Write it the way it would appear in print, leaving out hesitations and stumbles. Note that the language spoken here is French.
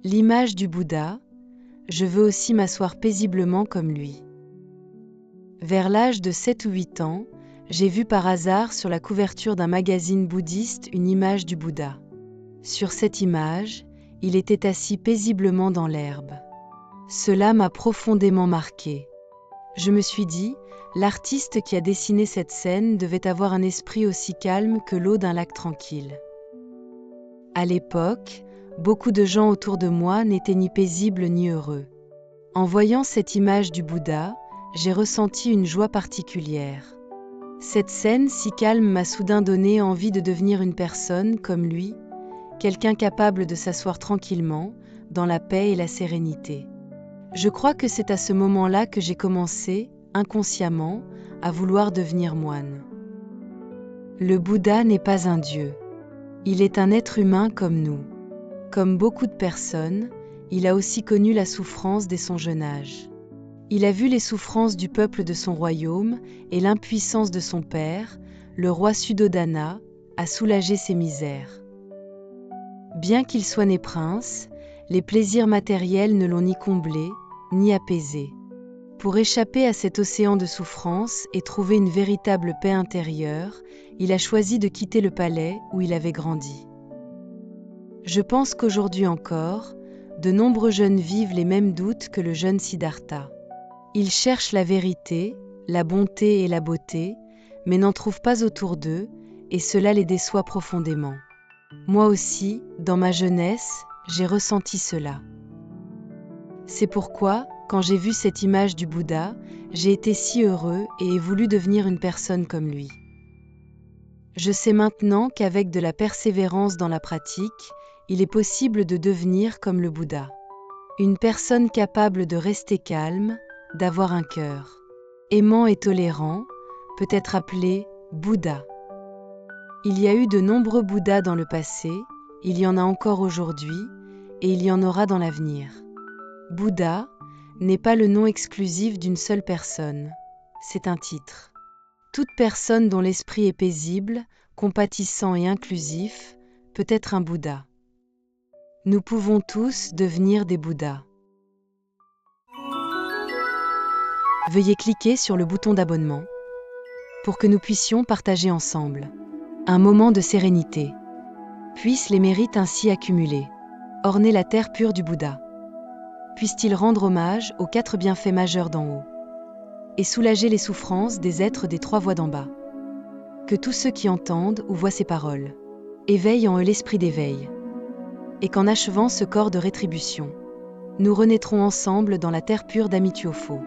L'image du Bouddha, je veux aussi m'asseoir paisiblement comme lui. Vers l'âge de 7 ou 8 ans, j'ai vu par hasard sur la couverture d'un magazine bouddhiste une image du Bouddha. Sur cette image, il était assis paisiblement dans l'herbe. Cela m'a profondément marqué. Je me suis dit, l'artiste qui a dessiné cette scène devait avoir un esprit aussi calme que l'eau d'un lac tranquille. À l'époque, beaucoup de gens autour de moi n'étaient ni paisibles ni heureux. En voyant cette image du Bouddha, j'ai ressenti une joie particulière. Cette scène si calme m'a soudain donné envie de devenir une personne comme lui, quelqu'un capable de s'asseoir tranquillement, dans la paix et la sérénité. Je crois que c'est à ce moment-là que j'ai commencé, inconsciemment, à vouloir devenir moine. Le Bouddha n'est pas un dieu. Il est un être humain comme nous. Comme beaucoup de personnes, il a aussi connu la souffrance dès son jeune âge. Il a vu les souffrances du peuple de son royaume et l'impuissance de son père, le roi Suddhodana, à soulager ses misères. Bien qu'il soit né prince, les plaisirs matériels ne l'ont ni comblé, ni apaisé. Pour échapper à cet océan de souffrance et trouver une véritable paix intérieure, il a choisi de quitter le palais où il avait grandi. Je pense qu'aujourd'hui encore, de nombreux jeunes vivent les mêmes doutes que le jeune Siddhartha. Ils cherchent la vérité, la bonté et la beauté, mais n'en trouvent pas autour d'eux, et cela les déçoit profondément. Moi aussi, dans ma jeunesse, j'ai ressenti cela. C'est pourquoi, quand j'ai vu cette image du Bouddha, j'ai été si heureux et ai voulu devenir une personne comme lui. Je sais maintenant qu'avec de la persévérance dans la pratique, il est possible de devenir comme le Bouddha. Une personne capable de rester calme, d'avoir un cœur aimant et tolérant, peut être appelé Bouddha. Il y a eu de nombreux Bouddhas dans le passé, il y en a encore aujourd'hui, et il y en aura dans l'avenir. Bouddha n'est pas le nom exclusif d'une seule personne, c'est un titre. Toute personne dont l'esprit est paisible, compatissant et inclusif peut être un Bouddha. Nous pouvons tous devenir des Bouddhas. Veuillez cliquer sur le bouton d'abonnement pour que nous puissions partager ensemble un moment de sérénité. Puissent les mérites ainsi accumulés orner la terre pure du Bouddha. Puisse-t-il rendre hommage aux 4 bienfaits majeurs d'en haut et soulager les souffrances des êtres des 3 voies d'en bas. Que tous ceux qui entendent ou voient ces paroles éveillent en eux l'esprit d'éveil et qu'en achevant ce corps de rétribution, nous renaîtrons ensemble dans la terre pure d'Amityofo.